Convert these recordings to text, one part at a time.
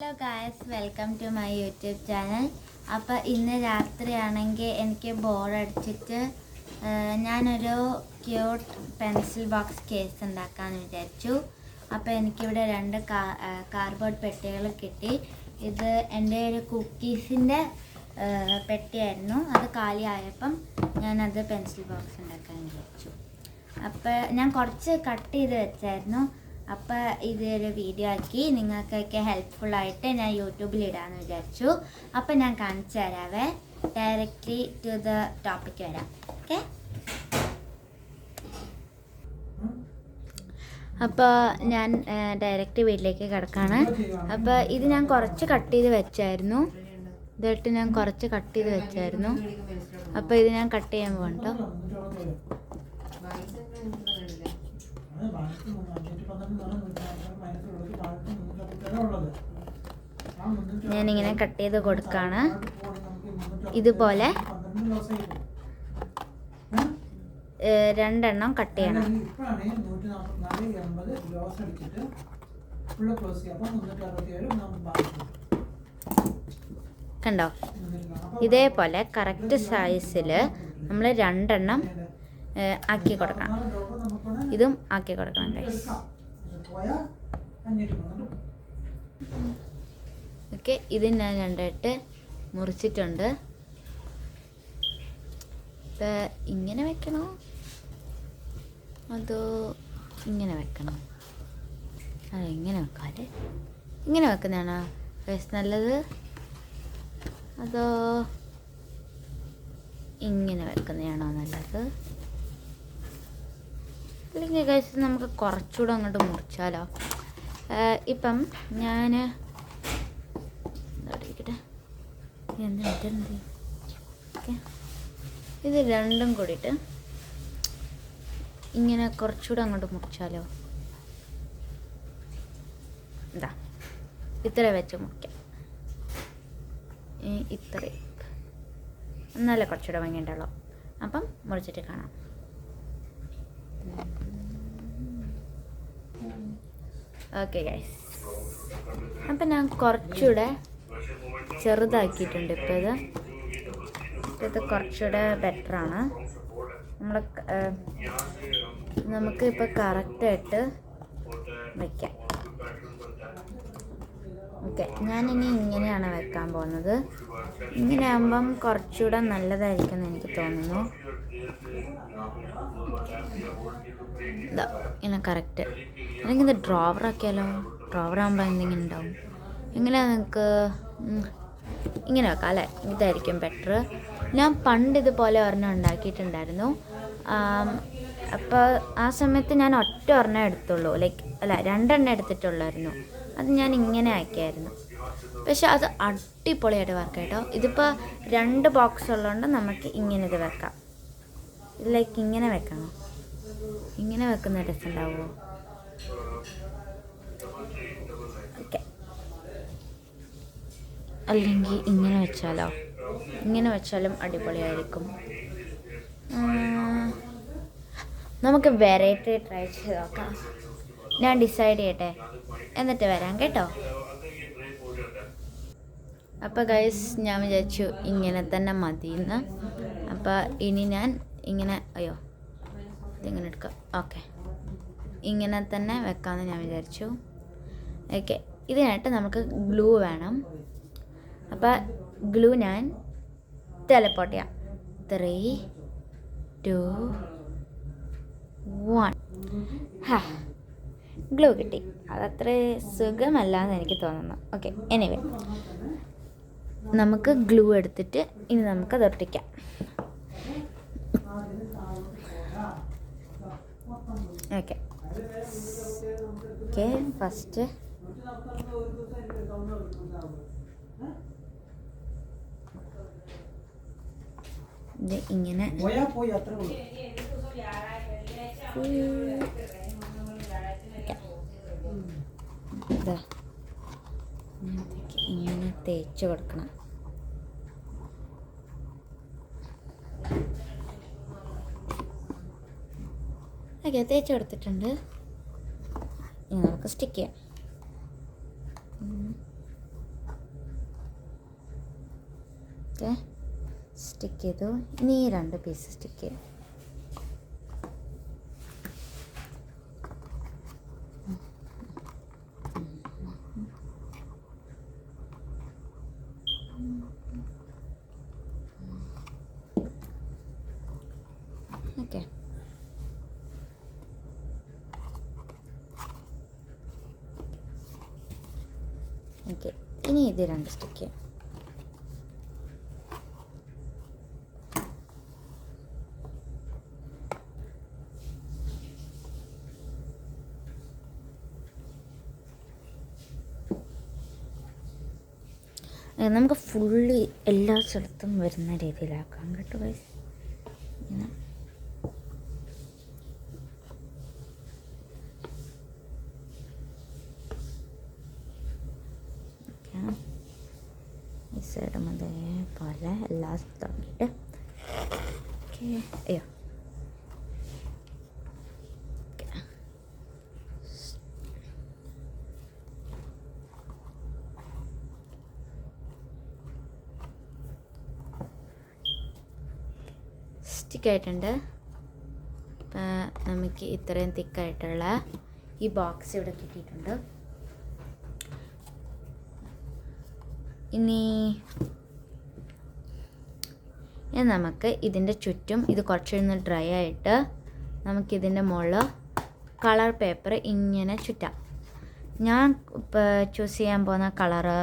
Hello guys, welcome to my YouTube channel. അപ്പോൾ ഇന്ന് രാത്രിയാണെങ്കിൽ എനിക്ക് ബോറടിച്ചിട്ട് ഞാനൊരു ക്യൂട്ട് പെൻസിൽ ബോക്സ് കേസ് ഉണ്ടാക്കാമെന്ന് വിചാരിച്ചു. അപ്പോൾ എനിക്കിവിടെ രണ്ട് കാർഡ്ബോർഡ് പെട്ടികൾ കിട്ടി. ഇത് എൻ്റെ ഒരു കുക്കീസിൻ്റെ പെട്ടിയായിരുന്നു. അത് കാലിയായപ്പം ഞാനത് പെൻസിൽ ബോക്സ് ഉണ്ടാക്കാൻ വിചാരിച്ചു. അപ്പോൾ ഞാൻ കുറച്ച് കട്ട് ചെയ്ത് വെച്ചായിരുന്നു. അപ്പോൾ ഇതൊരു വീഡിയോ ആക്കി നിങ്ങൾക്കൊക്കെ ഹെൽപ്ഫുള്ളായിട്ട് ഞാൻ യൂട്യൂബിൽ ഇടാമെന്ന് വിചാരിച്ചു. അപ്പോൾ ഞാൻ കാണിച്ചു തരാവേ. ഡയറക്റ്റ്ലി ടു ദ ടോപ്പിക്ക് വരാം. ഓക്കെ, അപ്പോൾ ഞാൻ ഡയറക്റ്റ് വീട്ടിലേക്ക് കിടക്കാണ്. അപ്പോൾ ഇത് ഞാൻ കുറച്ച് കട്ട് ചെയ്ത് വെച്ചായിരുന്നു. ഇതായിട്ട് ഞാൻ കുറച്ച് കട്ട് ചെയ്ത് വെച്ചായിരുന്നു. അപ്പോൾ ഇത് ഞാൻ കട്ട് ചെയ്യാൻ പോകണ്ടോ. ഞാനിങ്ങനെ കട്ട് ചെയ്ത് കൊടുക്കാണ്. ഇതുപോലെ രണ്ടെണ്ണം കട്ട് ചെയ്യണം. കണ്ടോ? ഇതേപോലെ കറക്റ്റ് സൈസിൽ നമ്മൾ രണ്ടെണ്ണം ആക്കി കൊടുക്കണം. ഇതും ആക്കി കൊടുക്കണം ഗൈസ്. ഓക്കെ, ഇത് ഞാൻ രണ്ടായിട്ട് മുറിച്ചിട്ടുണ്ട്. ഇങ്ങനെ വെക്കണോ അതോ ഇങ്ങനെ വെക്കണോ? ഇങ്ങനെ വെക്കാല്ലേ? ഇങ്ങനെ വെക്കുന്നതാണോ ഗൈസ് നല്ലത്, അതോ ഇങ്ങനെ വെക്കുന്നതാണോ നല്ലത്? അല്ലെങ്കിൽ ഗൈസ് നമുക്ക് കുറച്ചുകൂടെ അങ്ങോട്ട് മുറിച്ചാലോ? ഇപ്പം ഞാൻ ഓക്കെ, ഇത് രണ്ടും കൂടിയിട്ട് ഇങ്ങനെ കുറച്ചുകൂടെ അങ്ങോട്ട് മുറിച്ചാലോ? എന്താ ഇത്ര വെച്ച് മുറിക്കാം. ഇത്രയും നല്ല കുറച്ചുകൂടെ ഭംഗിയുണ്ടല്ലോ. അപ്പം മുറിച്ചിട്ട് കാണാം. ഓക്കെ ഗൈസ്, അപ്പം ഞാൻ കുറച്ചുകൂടെ ചെറുതാക്കിയിട്ടുണ്ട്. ഇപ്പോൾ ഇത് കുറച്ചുകൂടെ ബെറ്ററാണ്. നമുക്ക് ഇപ്പോൾ കറക്റ്റായിട്ട് വയ്ക്കാം. ഓക്കെ, ഞാനിനി ഇങ്ങനെയാണ് വെക്കാൻ പോകുന്നത്. ഇങ്ങനെ ആകുമ്പം കുറച്ചുകൂടെ നല്ലതായിരിക്കും എന്ന് എനിക്ക് തോന്നുന്നു. ഇതാ ഇങ്ങനെ കറക്റ്റ്. അല്ലെങ്കിൽ ഇത് ഡ്രോവർ ആക്കിയാലോ? ഡ്രോവർ ആകുമ്പോൾ എന്തെങ്കിലും ഉണ്ടാവും. എങ്ങനെയാണ് നിങ്ങൾക്ക് ഇങ്ങനെ വെക്കാം അല്ലേ? ഇതായിരിക്കും ബെറ്റർ. ഞാൻ പണ്ട് ഇതുപോലെ ഒരെണ്ണം ഉണ്ടാക്കിയിട്ടുണ്ടായിരുന്നു. അപ്പോൾ ആ സമയത്ത് ഞാൻ ഒറ്റ ഒരെണ്ണം എടുത്തുള്ളൂ, രണ്ടെണ്ണം എടുത്തിട്ടുള്ളായിരുന്നു. അത് ഞാൻ ഇങ്ങനെ ആക്കിയായിരുന്നു. പക്ഷെ അത് അടിപൊളിയായിട്ട് വർക്ക് കേട്ടോ. ഇതിപ്പോൾ 2 ബോക്സ് ഉള്ളതുകൊണ്ട് നമുക്ക് ഇങ്ങനെ ഇത് വെക്കാം. ഇങ്ങനെ വെക്കണം. ഇങ്ങനെ വെക്കുന്ന രസമുണ്ടാവുമോ? ഓക്കെ, അല്ലെങ്കിൽ ഇങ്ങനെ വെച്ചാലോ? ഇങ്ങനെ വെച്ചാലും അടിപൊളിയായിരിക്കും. നമുക്ക് വെറൈറ്റി ട്രൈ ചെയ്ത് നോക്കാം. ഞാൻ ഡിസൈഡ് ചെയ്യട്ടെ, എന്നിട്ട് വരാം കേട്ടോ. അപ്പോൾ ഗൈസ്, ഞാൻ വിചാരിച്ചു ഇങ്ങനെ തന്നെ മതിയെന്ന്. അപ്പോൾ ഇനി ഞാൻ ഇങ്ങനെ ഇതിങ്ങനെ എടുക്കാം. ഓക്കെ, ഇങ്ങനെ തന്നെ വെക്കാമെന്ന് ഞാൻ വിചാരിച്ചു. ഓക്കെ, ഇതിനായിട്ട് നമുക്ക് ഗ്ലൂ വേണം. അപ്പോൾ ഗ്ലൂ ഞാൻ ടെലപ്പോർട്ട് ചെയ്യാം. 3, 2, 1. ഗ്ലൂ കിട്ടി. അതത്ര സുഖമല്ല എന്ന് എനിക്ക് തോന്നുന്നു. ഓക്കെ, എനിവേ നമുക്ക് ഗ്ലൂ എടുത്തിട്ട് ഇനി നമുക്കത് ഒട്ടിക്കാം. ഓക്കെ ഓക്കെ, ഫസ്റ്റ് ഇത് ഇങ്ങനെ ഇങ്ങനെ തേച്ച് കൊടുക്കണം. ഓക്കെ, തേച്ച് കൊടുത്തിട്ടുണ്ട്. ഇനി നമുക്ക് സ്റ്റിക്ക് ചെയ്യാം. ഓക്കെ, സ്റ്റിക്ക് ചെയ്തു. ഇനി ഈ 2 പീസ് സ്റ്റിക്ക് ചെയ്യാം. Okay, okay. ഇനി ഇത് 2 സ്റ്റിക്ക് ചെയ്യാം. നമുക്ക് ഫുള്ളി എല്ലാ സ്ഥലത്തും വരുന്ന രീതിയിലാക്കാം കേട്ടോ ഗൈസ്. ഇങ്ങനെ ഈ സൈഡ് അതേപോലെ എല്ലാ സ്ഥലത്തും. ഓക്കെ, അയ്യോ, സ്റ്റിക്കായിട്ടുണ്ട്. അപ്പം നമുക്ക് ഇത്രയും തിക്കായിട്ടുള്ള ഈ ബോക്സ് ഇവിടെ കിട്ടിയിട്ടുണ്ട്. ഇനി നമുക്ക് ഇതിൻ്റെ ചുറ്റും ഇത് കുറച്ചൊന്ന് ഡ്രൈ ആയിട്ട് നമുക്കിതിൻ്റെ മുകളിൽ കളർ പേപ്പർ ഇങ്ങനെ ചുറ്റാം. ഞാൻ ഇപ്പോൾ ചൂസ് ചെയ്യാൻ പോകുന്ന കളറ്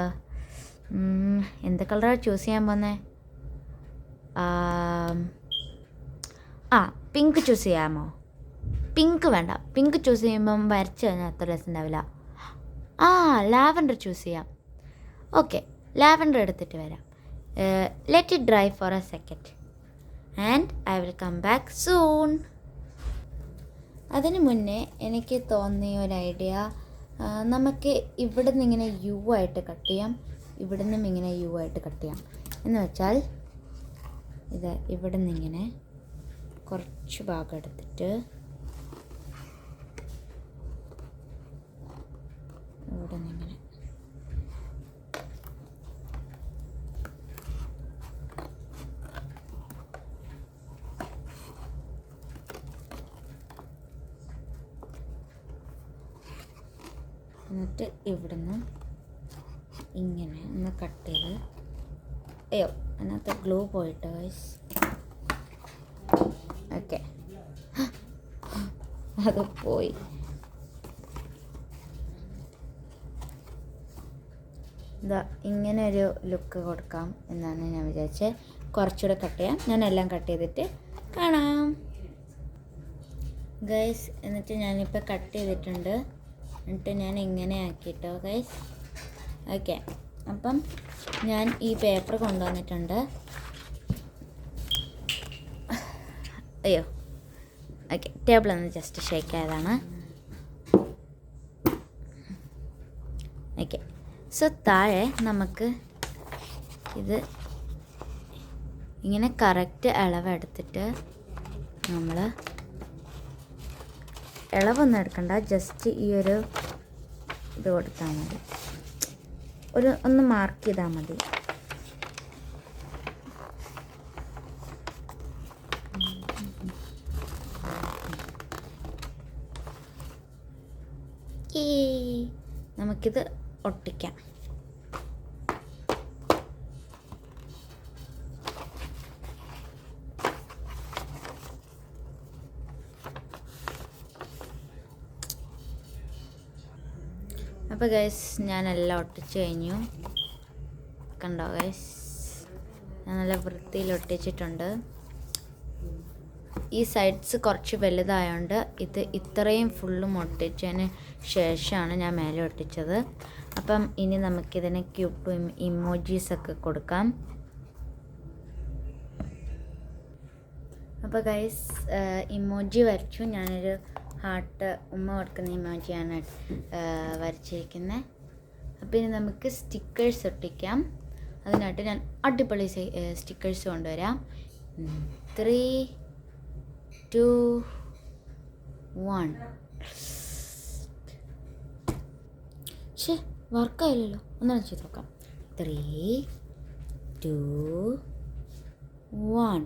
എന്ത് കളറാണ് ചൂസ് ചെയ്യാൻ പോകുന്നത്? പിങ്ക് ചൂസ് ചെയ്യാമോ? പിങ്ക് വേണ്ട, പിങ്ക് ചൂസ് ചെയ്യുമ്പം വരച്ച് കഴിഞ്ഞാൽ അത്ര രസം ഉണ്ടാവില്ല. ലാവൻഡർ ചൂസ് ചെയ്യാം. ഓക്കെ, ലാവൻഡർ എടുത്തിട്ട് വരാം. Let it dry for a second and I will come back soon. അതിന് മുന്നേ എനിക്ക് തോന്നിയ ഒരു ഐഡിയ, നമുക്ക് ഇവിടെ നിന്ന് ഇങ്ങനെ യു ആയിട്ട് കട്ട് ചെയ്യാം, ഇവിടെ നിന്നും ഇങ്ങനെ യു ആയിട്ട് കട്ട് ചെയ്യാം. എന്ന് വെച്ചാൽ ഇത് ഇവിടെ നിന്നിങ്ങനെ കുറച്ച് ഭാഗം എടുത്തിട്ട് ഇവിടെ നിന്നിങ്ങനെ എന്നിട്ട് ഇവിടെ നിന്ന് ഇങ്ങനെ ഒന്ന് കട്ട് ചെയ്ത്, അയ്യോ അതിനകത്ത് ഗ്ലൂ പോയിട്ട് ഗൈസ്. ഓക്കെ, അത് പോയി. ഇതാ ഇങ്ങനെ ഒരു ലുക്ക് കൊടുക്കാം എന്നാണ് ഞാൻ വിചാരിച്ചത്. കുറച്ചുകൂടെ കട്ട് ചെയ്യാം. ഞാൻ എല്ലാം കട്ട് ചെയ്തിട്ട് കാണാം ഗൈസ്. എന്നിട്ട് ഞാനിപ്പോൾ കട്ട് ചെയ്തിട്ടുണ്ട്. എന്നിട്ട് ഞാൻ ഇങ്ങനെ ആക്കിയിട്ടോ ഗൈസ്. ഓക്കെ, അപ്പം ഞാൻ ഈ പേപ്പർ കൊണ്ടുവന്നിട്ടുണ്ട്. അയ്യോ, ഓക്കെ, ടേബിളൊന്ന് ജസ്റ്റ് ഷേക്ക് ആയതാണ്. ഓക്കെ, സോ താഴെ നമുക്ക് ഇത് ഇങ്ങനെ കറക്റ്റ് അളവെടുത്തിട്ട് നമ്മൾ ഇളവൊന്നും എടുക്കണ്ട, ജസ്റ്റ് ഈ ഒരു ഇത് കൊടുത്താൽ മതി, ഒന്ന് മാർക്ക് ചെയ്താൽ മതി. നമുക്കിത് ഒട്ടിക്കാം. അപ്പോൾ ഗൈസ് ഞാനെല്ലാം ഒട്ടിച്ച് കഴിഞ്ഞു. കണ്ടോ ഗൈസ്, ഞാൻ നല്ല വൃത്തിയിൽ ഒട്ടിച്ചിട്ടുണ്ട്. ഈ സൈഡ്സ് കുറച്ച് വലുതായതുകൊണ്ട് ഇത് ഇത്രയും ഫുള്ളും ഒട്ടിച്ചതിന് ശേഷമാണ് ഞാൻ മേലെ ഒട്ടിച്ചത്. അപ്പം ഇനി നമുക്കിതിന് ക്യൂട്ട് ഇമോജീസൊക്കെ കൊടുക്കാം. അപ്പോൾ ഗൈസ് ഇമോജി വരച്ചു. ഞാനൊരു ഹാർട്ട് ഉമ്മ കൊടുക്കുന്ന ഇമോജിയാണ് വരച്ചിരിക്കുന്നത്. അപ്പോൾ ഇനി നമുക്ക് സ്റ്റിക്കേഴ്സ് ഒട്ടിക്കാം. അതിനായിട്ട് ഞാൻ അടിപൊളി സ്റ്റിക്കേഴ്സ് കൊണ്ടുവരാം. 3, 2, 1. വർക്കായില്ലല്ലോ, ഒന്നാണ് ചെയ്ത് നോക്കാം. 3, 2 1.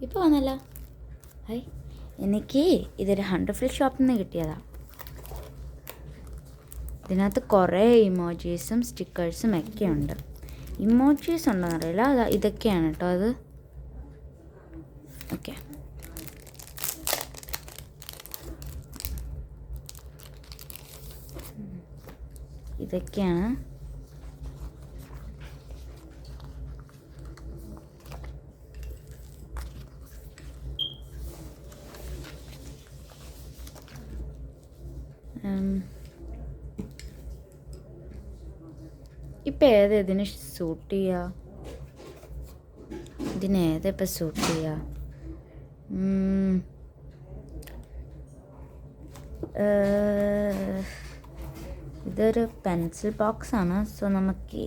ഇപ്പോൾ വന്നല്ലോ. ഹൈ, എനിക്ക് ഇതൊരു 100 ഷോപ്പിൽ നിന്ന് കിട്ടിയതാണ്. ഇതിനകത്ത് കുറേ ഇമോജീസും സ്റ്റിക്കേഴ്സും ഒക്കെ ഉണ്ട്. ഇമോജീസ് ഉണ്ടോയെന്നറിയില്ല. ഇതൊക്കെയാണ് കേട്ടോ അത്. ഓക്കെ, ഇതൊക്കെയാണ്. ഇപ്പം ഇതിന് സൂട്ട് ചെയ്യുക? ഇതിപ്പം സൂട്ട് ചെയ്യുക? ഇതൊരു പെൻസിൽ ബോക്സ് ആണ്. സോ നമുക്ക്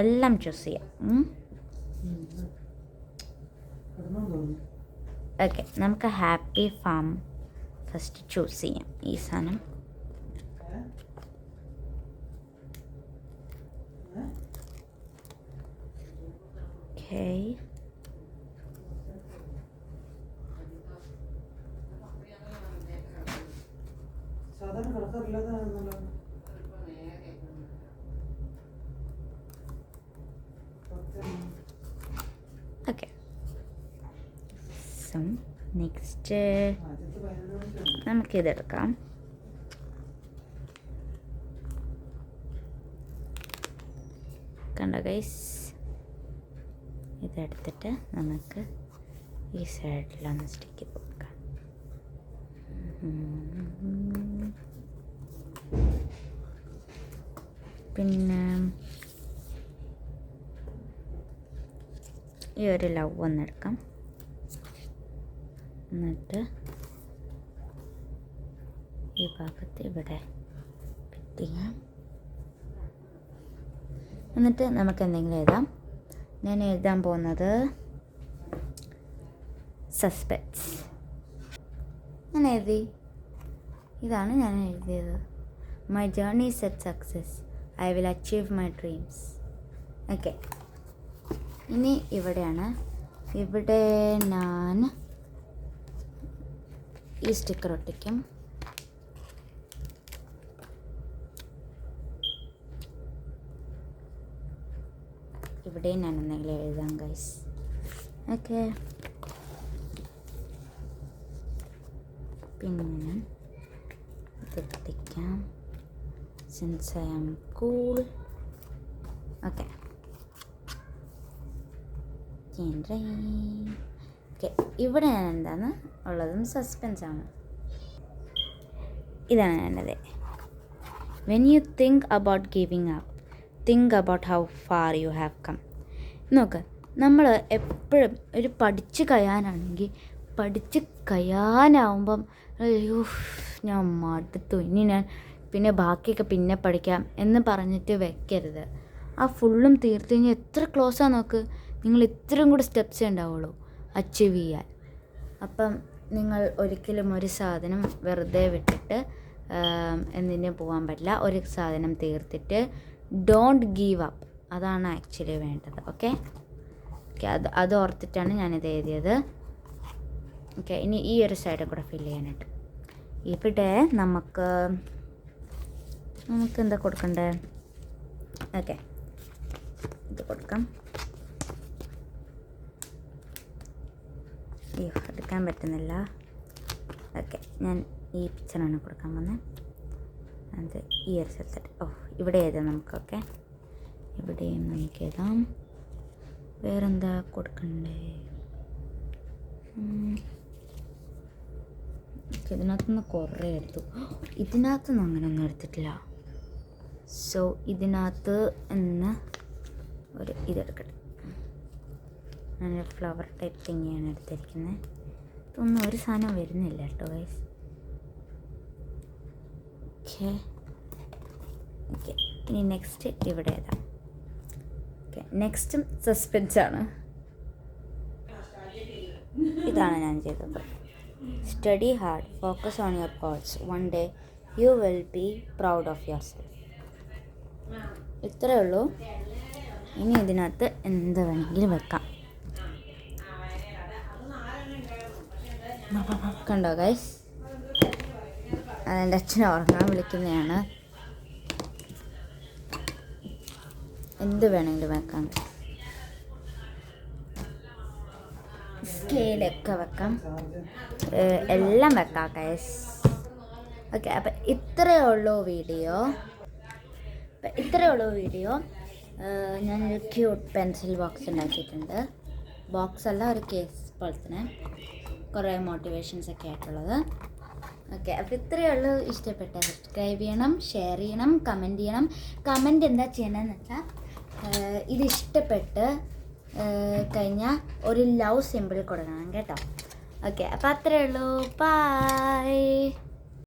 എല്ലാം ചൂസ് ചെയ്യാം. ഓക്കെ, നമുക്ക് ഹാപ്പി ഫാം ഫസ്റ്റ് ചൂസ് ചെയ്യാം. ഈ സാധനം ഓക്കെ. ഓക്കെ, സോ നെക്സ്റ്റ് നമുക്കിതെടുക്കാം. കണ്ടോ ഗൈസ്, ഇതെടുത്തിട്ട് നമുക്ക് ഈ സൈഡിലൊന്ന് സ്റ്റിക്ക് ചെയ്ത് കൊടുക്കാം. പിന്നെ ഈ ഒരു ലവ് ഒന്നെടുക്കാം. എന്നിട്ട് ഈ ഭാഗത്ത് ഇവിടെ ഫിറ്റ് ചെയ്യാം. എന്നിട്ട് നമുക്ക് എന്തെങ്കിലും എഴുതാം. ഞാൻ എഴുതാൻ പോകുന്നത് സസ്പെൻസ്. ഞാൻ എഴുതി. ഇതാണ് ഞാൻ എഴുതിയത്. My journey set success. I will achieve my dreams. Okay, ഇനി ഇവിടെയാണ്. ഇവിടെ ഞാൻ ഈ സ്റ്റിക്കർ ഒട്ടിക്കും. ഇവിടെ ഞാൻ എന്തെങ്കിലും എഴുതാം ഗൈസ്. ഓക്കെ, പിന്നെ ഞാൻ ഇത് ഒട്ടിക്കാം. Since I am cool. Okay, okay, ഇവിടെ ഞാൻ എന്താണ് ഉള്ളതും സസ്പെൻസാണ്. ഇതാണ് ഞാനത്. When you think about giving up, think about how far you have come. നോക്ക്, നമ്മൾ എപ്പോഴും ഒരു പഠിച്ച് കഴിയാനാണെങ്കിൽ പഠിച്ച് കഴിയാനാവുമ്പം അയ്യോ ഞാൻ മടുത്തു, ഇനി ഞാൻ പിന്നെ ബാക്കിയൊക്കെ പിന്നെ പഠിക്കാം എന്ന് പറഞ്ഞിട്ട് വെക്കരുത്. ആ ഫുള്ളും തീർത്ത് കഴിഞ്ഞാൽ എത്ര ക്ലോസാണ് നോക്ക്. നിങ്ങൾ ഇത്രയും കൂടി സ്റ്റെപ്സേ ഉണ്ടാവുള്ളൂ അച്ചീവ് ചെയ്യാൻ. അപ്പം നിങ്ങൾ ഒരിക്കലും ഒരു സാധനം വെറുതെ വിട്ടിട്ട് എന്തിനും പോകാൻ പറ്റില്ല. ഒരു സാധനം തീർത്തിട്ട് ഡോണ്ട് ഗീവ് അപ്പ്, അതാണ് ആക്ച്വലി വേണ്ടത്. ഓക്കെ, അത് ഓർത്തിട്ടാണ് ഞാനിത് എഴുതിയത്. ഓക്കെ, ഇനി ഈ ഒരു സൈഡ് കൂടെ ഫില്ല് ചെയ്യാനായിട്ട് ഇവിടെ നമുക്ക് എന്താ കൊടുക്കണ്ടേ? ഓക്കെ, ഇത് കൊടുക്കാം. എടുക്കാൻ പറ്റുന്നില്ല. ഓക്കെ, ഞാൻ ഈ പിക്ചറാണ് കൊടുക്കാൻ പോകുന്നത്. അത് ഈ ഒരു സ്ഥലത്തിട്ട് ഇവിടെ എഴുതാം നമുക്ക്. ഓക്കെ, ഇവിടെയും നമുക്ക് എഴുതാം. വേറെന്താ കൊടുക്കണ്ടേ? ഇതിനകത്തുനിന്ന് കുറേ എടുത്തു. ഇതിനകത്തുനിന്ന് അങ്ങനെയൊന്നും എടുത്തിട്ടില്ല. സോ ഇതിനകത്ത് എന്ന് ഒരു ഇതെടുക്കട്ടെ. ഞാനൊരു ഫ്ലവർ ടൈപ്പ് തിങ്ങിയാണ് എടുത്തിരിക്കുന്നത്. ഇതൊന്നും ഒരു സാധനം വരുന്നില്ല കേട്ടോ ഗൈസ്. ഓക്കെ ഓക്കെ, ഇനി നെക്സ്റ്റ് ഇവിടെ ഏതാ? ഓക്കെ, നെക്സ്റ്റും സസ്പെൻസാണ്. ഇതാണ് ഞാൻ ചെയ്തത്. Study hard, focus on your goals, one day you will be proud of your self. ഇത്രയേ ഉള്ളൂ. ഇനി ഇതിനകത്ത് എന്ത് വേണമെങ്കിലും വെക്കാം. കണ്ടോ ഗൈസ്, അതെൻ്റെ അച്ഛനെ ഉറങ്ങാൻ വിളിക്കുന്നതാണ്. എന്ത് വേണമെങ്കിലും വെക്കാം. സ്കെയിലൊക്കെ വെക്കാം, എല്ലാം വെക്കാം ഗൈസ്. ഓക്കെ, അപ്പം ഇത്രയേ ഉള്ളൂ വീഡിയോ. ഞാനൊരു ക്യൂട്ട് പെൻസിൽ ബോക്സ് ഉണ്ടാക്കിയിട്ടുണ്ട്. ബോക്സ് അല്ല, ഒരു കേസ് പോലെ തന്നെ, കുറേ മോട്ടിവേഷൻസ് ഒക്കെ ആയിട്ടുള്ളത്. ഓക്കെ, അപ്പോൾ ഇത്രയേ ഉള്ളൂ. ഇഷ്ടപ്പെട്ട സബ്സ്ക്രൈബ് ചെയ്യണം, ഷെയർ ചെയ്യണം, കമൻറ്റ് ചെയ്യണം. കമൻറ്റ് എന്താ ചെയ്യണമെന്ന് വെച്ചാൽ, ഇത് ഇഷ്ടപ്പെട്ട് കഴിഞ്ഞാൽ ഒരു ലവ് സിമ്പിൾ കൊടുക്കണം കേട്ടോ. ഓക്കെ, അപ്പോൾ അത്രയേ ഉള്ളൂ. ബൈ.